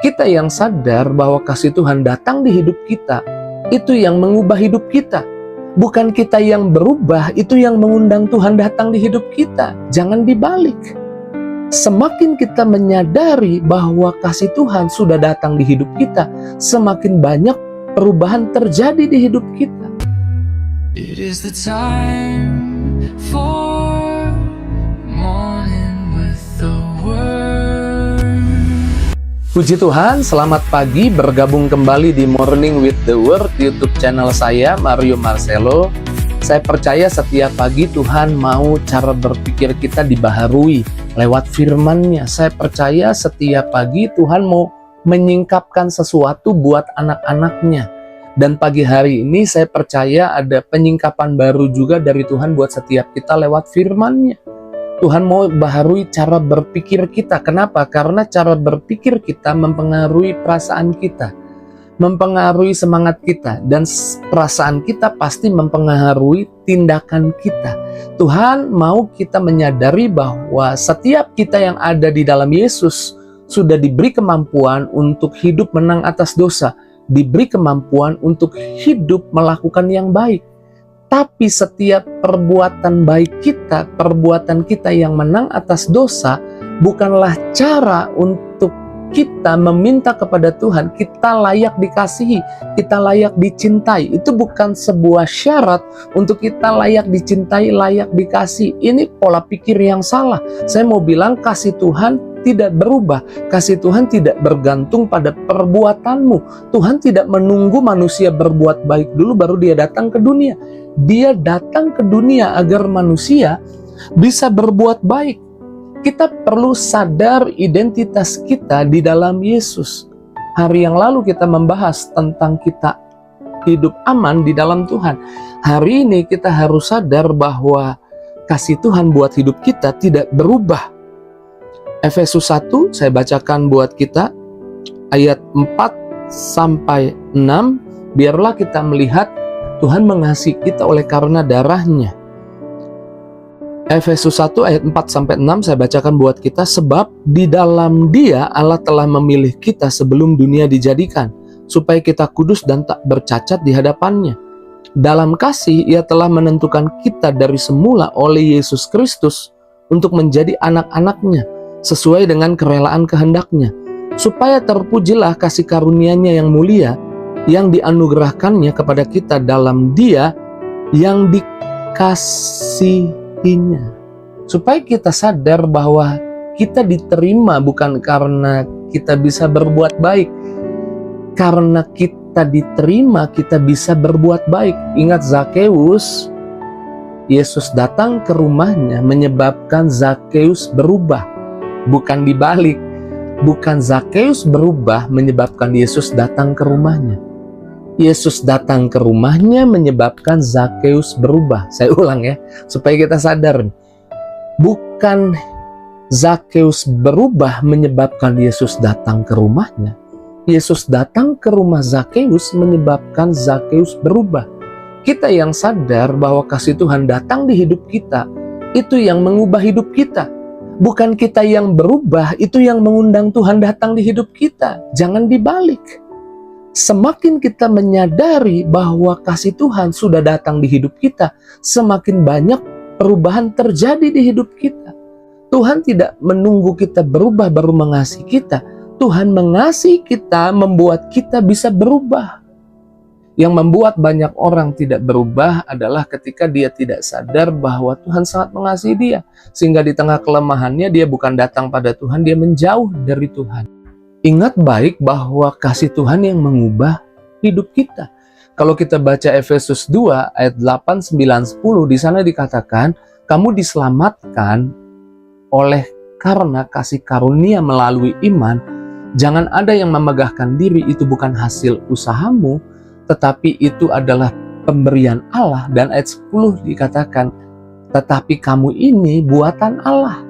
Kita yang sadar bahwa kasih Tuhan datang di hidup kita, itu yang mengubah hidup kita. Bukan kita yang berubah, itu yang mengundang Tuhan datang di hidup kita. Jangan dibalik. Semakin kita menyadari bahwa kasih Tuhan sudah datang di hidup kita, semakin banyak perubahan terjadi di hidup kita. It is the time for morning with the word. Puji Tuhan, selamat pagi, bergabung kembali di Morning with the Word YouTube channel saya, Mario Marcelo. Saya percaya setiap pagi Tuhan mau cara berpikir kita dibaharui lewat firman-Nya. Saya percaya setiap pagi Tuhan mau menyingkapkan sesuatu buat anak-anak-Nya. Dan pagi hari ini saya percaya ada penyingkapan baru juga dari Tuhan buat setiap kita lewat firman-Nya. Tuhan mau baharui cara berpikir kita. Kenapa? Karena cara berpikir kita mempengaruhi perasaan kita, mempengaruhi semangat kita, dan perasaan kita pasti mempengaruhi tindakan kita. Tuhan mau kita menyadari bahwa setiap kita yang ada di dalam Yesus sudah diberi kemampuan untuk hidup menang atas dosa, diberi kemampuan untuk hidup melakukan yang baik. Tapi setiap perbuatan baik kita, perbuatan kita yang menang atas dosa, bukanlah cara untuk kita meminta kepada Tuhan, kita layak dikasihi, kita layak dicintai. Itu bukan sebuah syarat untuk kita layak dicintai, layak dikasih. Ini pola pikir yang salah. Saya mau bilang kasih Tuhan tidak berubah. Kasih Tuhan tidak bergantung pada perbuatanmu. Tuhan tidak menunggu manusia berbuat baik dulu baru dia datang ke dunia. Dia datang ke dunia agar manusia bisa berbuat baik. Kita perlu sadar identitas kita di dalam Yesus. Hari yang lalu kita membahas tentang kita hidup aman di dalam Tuhan. Hari ini kita harus sadar bahwa kasih Tuhan buat hidup kita tidak berubah. Efesus 1 saya bacakan buat kita ayat 4-6. Biarlah kita melihat Tuhan mengasihi kita oleh karena darahnya. Efesus 1 ayat 4-6 saya bacakan buat kita. Sebab di dalam Dia Allah telah memilih kita sebelum dunia dijadikan, supaya kita kudus dan tak bercacat di hadapan-Nya. Dalam kasih Ia telah menentukan kita dari semula oleh Yesus Kristus untuk menjadi anak-anak-Nya, sesuai dengan kerelaan kehendak-Nya, supaya terpujilah kasih karunia-Nya yang mulia, yang dianugerahkannya kepada kita dalam Dia yang dikasihinya. Supaya kita sadar bahwa kita diterima bukan karena kita bisa berbuat baik. Karena kita diterima, kita bisa berbuat baik. Ingat Zakeus, Yesus datang ke rumahnya menyebabkan Zakeus berubah. Bukan dibalik. Bukan Zakeus berubah menyebabkan Yesus datang ke rumahnya. Yesus datang ke rumahnya menyebabkan Zakeus berubah. Saya ulang ya, supaya kita sadar. Bukan Zakeus berubah menyebabkan Yesus datang ke rumahnya. Yesus datang ke rumah Zakeus menyebabkan Zakeus berubah. Kita yang sadar bahwa kasih Tuhan datang di hidup kita, itu yang mengubah hidup kita. Bukan kita yang berubah, itu yang mengundang Tuhan datang di hidup kita. Jangan dibalik. Semakin kita menyadari bahwa kasih Tuhan sudah datang di hidup kita, semakin banyak perubahan terjadi di hidup kita. Tuhan tidak menunggu kita berubah baru mengasihi kita. Tuhan mengasihi kita, membuat kita bisa berubah. Yang membuat banyak orang tidak berubah adalah ketika dia tidak sadar bahwa Tuhan sangat mengasihi dia. Sehingga di tengah kelemahannya dia bukan datang pada Tuhan, dia menjauh dari Tuhan. Ingat baik bahwa kasih Tuhan yang mengubah hidup kita. Kalau kita baca Efesus 2 ayat 8, 9, 10, di sana dikatakan, kamu diselamatkan oleh karena kasih karunia melalui iman. Jangan ada yang memegahkan diri, itu bukan hasil usahamu, tetapi itu adalah pemberian Allah. Dan ayat 10 dikatakan, tetapi kamu ini buatan Allah,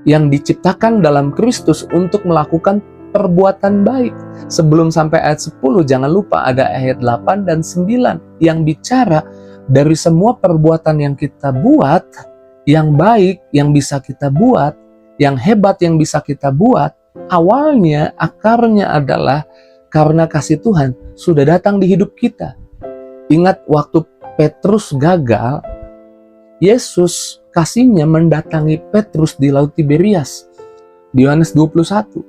yang diciptakan dalam Kristus untuk melakukan perbuatan baik. Sebelum sampai ayat 10, jangan lupa ada ayat 8 dan 9 yang bicara dari semua perbuatan yang kita buat, yang baik yang bisa kita buat, yang hebat yang bisa kita buat, awalnya, akarnya adalah karena kasih Tuhan sudah datang di hidup kita. Ingat waktu Petrus gagal, Yesus kasihnya mendatangi Petrus di Laut Tiberias, di Yohanes 21.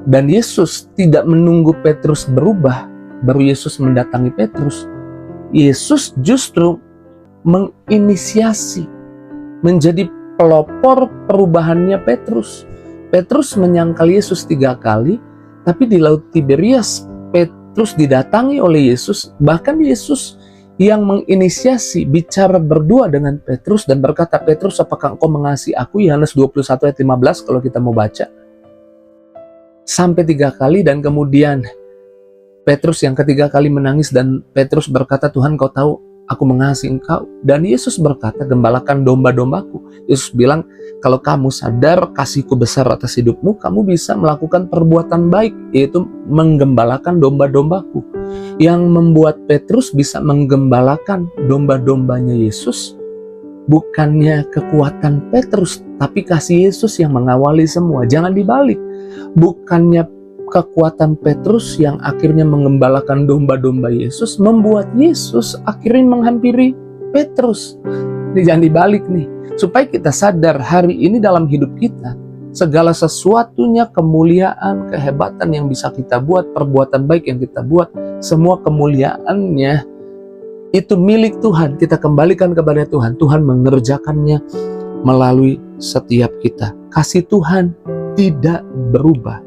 Dan Yesus tidak menunggu Petrus berubah, baru Yesus mendatangi Petrus. Yesus justru menginisiasi, menjadi pelopor perubahannya Petrus. Petrus menyangkal Yesus 3 kali, tapi di Laut Tiberias Petrus didatangi oleh Yesus. Bahkan Yesus yang menginisiasi bicara berdua dengan Petrus dan berkata, "Petrus, apakah engkau mengasihi aku?" Yohanes 21 ayat 15 kalau kita mau baca. Sampai 3 kali, dan kemudian Petrus yang ketiga kali menangis dan Petrus berkata, "Tuhan, kau tahu aku mengasihi engkau." Dan Yesus berkata, "Gembalakan domba-dombaku." Yesus bilang, kalau kamu sadar kasihku besar atas hidupmu, kamu bisa melakukan perbuatan baik, yaitu menggembalakan domba-dombaku. Yang membuat Petrus bisa menggembalakan domba-dombanya Yesus, bukannya kekuatan Petrus, tapi kasih Yesus yang mengawali semua. Jangan dibalik. Bukannya kekuatan Petrus yang akhirnya menggembalakan domba-domba Yesus, membuat Yesus akhirnya menghampiri Petrus. Ini jangan dibalik nih. Supaya kita sadar hari ini dalam hidup kita, segala sesuatunya, kemuliaan, kehebatan yang bisa kita buat, perbuatan baik yang kita buat, semua kemuliaannya itu milik Tuhan. Kita kembalikan kepada Tuhan. Tuhan mengerjakannya melalui setiap kita. Kasih Tuhan tidak berubah.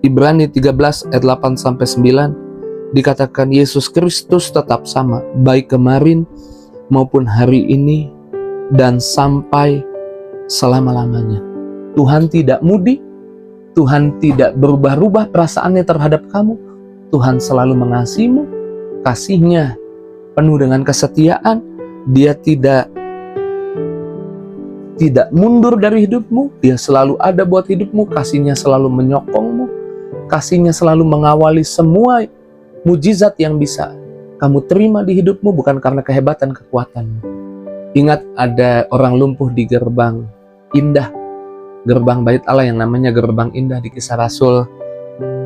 Ibrani 13 ayat 8-9 dikatakan Yesus Kristus tetap sama, baik kemarin maupun hari ini dan sampai selama-lamanya. Tuhan tidak mudi, Tuhan tidak berubah-ubah perasaannya terhadap kamu. Tuhan selalu mengasihimu, kasihnya penuh dengan kesetiaan. Dia tidak mundur dari hidupmu, dia selalu ada buat hidupmu, kasihnya selalu menyokongmu, kasihnya selalu mengawali semua mujizat yang bisa kamu terima di hidupmu, bukan karena kehebatan kekuatanmu. Ingat, ada orang lumpuh di gerbang indah, gerbang bait Allah yang namanya gerbang indah di Kisah Rasul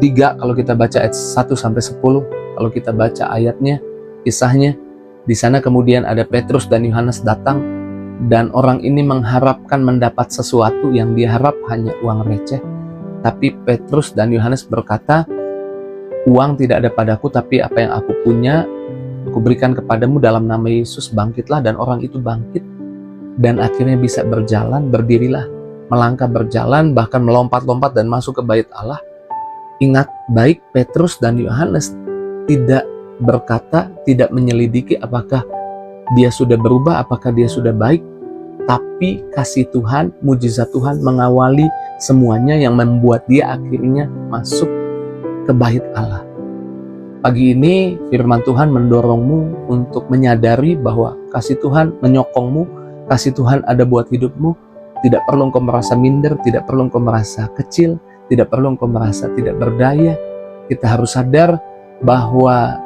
3, kalau kita baca ayat 1-10, kalau kita baca ayatnya, kisahnya, di sana kemudian ada Petrus dan Yohanes datang, dan orang ini mengharapkan mendapat sesuatu yang dia harap hanya uang receh. Tapi Petrus dan Yohanes berkata, "Uang tidak ada padaku, tapi apa yang aku punya, aku berikan kepadamu, dalam nama Yesus bangkitlah." Dan orang itu bangkit, dan akhirnya bisa berjalan, berdirilah, melangkah berjalan, bahkan melompat-lompat dan masuk ke bait Allah. Ingat, baik Petrus dan Yohanes tidak berkata, tidak menyelidiki apakah dia sudah berubah, apakah dia sudah baik, tapi kasih Tuhan, mujizat Tuhan mengawali semuanya yang membuat dia akhirnya masuk ke bait Allah. Pagi ini firman Tuhan mendorongmu untuk menyadari bahwa kasih Tuhan menyokongmu, kasih Tuhan ada buat hidupmu. Tidak perlu engkau merasa minder, tidak perlu engkau merasa kecil, tidak perlu engkau merasa tidak berdaya. Kita harus sadar bahwa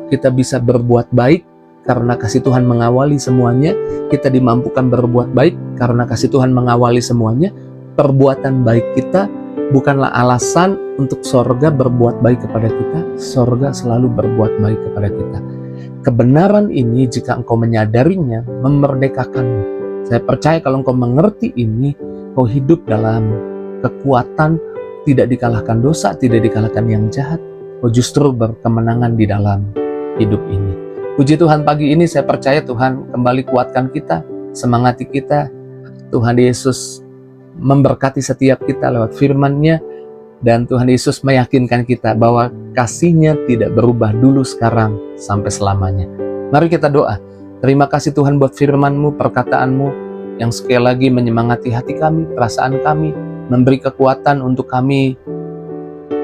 kita bisa berbuat baik karena kasih Tuhan mengawali semuanya. Kita dimampukan berbuat baik karena kasih Tuhan mengawali semuanya. Perbuatan baik kita bukanlah alasan untuk sorga berbuat baik kepada kita. Sorga selalu berbuat baik kepada kita. Kebenaran ini, jika engkau menyadarinya, memerdekakanmu. Saya percaya kalau engkau mengerti ini, kau hidup dalam kekuatan, tidak dikalahkan dosa, tidak dikalahkan yang jahat. Kau justru berkemenangan di dalam hidup ini. Puji Tuhan, pagi ini saya percaya Tuhan kembali kuatkan kita, semangati kita. Tuhan Yesus memberkati setiap kita lewat firman-Nya, dan Tuhan Yesus meyakinkan kita bahwa kasih-Nya tidak berubah dulu, sekarang, sampai selamanya. Mari kita doa. Terima kasih Tuhan buat firman-Mu, perkataan-Mu yang sekali lagi menyemangati hati kami, perasaan kami, memberi kekuatan untuk kami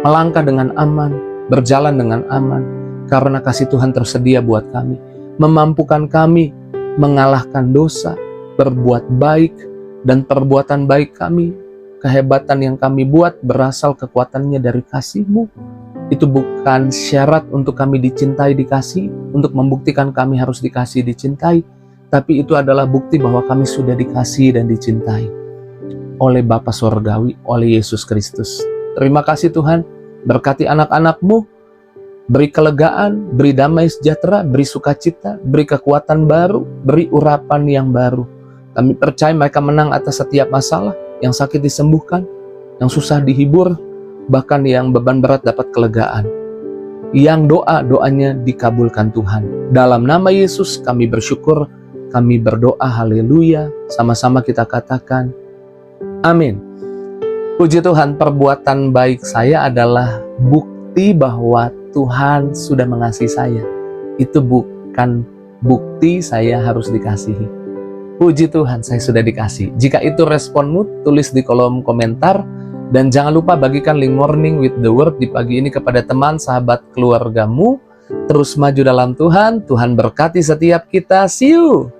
melangkah dengan aman, berjalan dengan aman, karena kasih Tuhan tersedia buat kami, memampukan kami mengalahkan dosa, berbuat baik, dan perbuatan baik kami, kehebatan yang kami buat berasal kekuatannya dari kasih-Mu. Itu bukan syarat untuk kami dicintai, dikasih, untuk membuktikan kami harus dikasih, dicintai, tapi itu adalah bukti bahwa kami sudah dikasih dan dicintai oleh Bapa Sorgawi, oleh Yesus Kristus. Terima kasih Tuhan, berkati anak-anak-Mu, beri kelegaan, beri damai sejahtera, beri sukacita, beri kekuatan baru, beri urapan yang baru. Kami percaya mereka menang atas setiap masalah, yang sakit disembuhkan, yang susah dihibur, bahkan yang beban berat dapat kelegaan. Yang doanya dikabulkan Tuhan. Dalam nama Yesus kami bersyukur, kami berdoa, haleluya. Sama-sama kita katakan, amin. Puji Tuhan, perbuatan baik saya adalah bukti bahwa Tuhan sudah mengasihi saya. Itu bukan bukti saya harus dikasihi. Puji Tuhan, saya sudah dikasih. Jika itu responmu, tulis di kolom komentar. Dan jangan lupa bagikan link Morning with the Word di pagi ini kepada teman, sahabat, keluargamu. Terus maju dalam Tuhan. Tuhan berkati setiap kita. See you!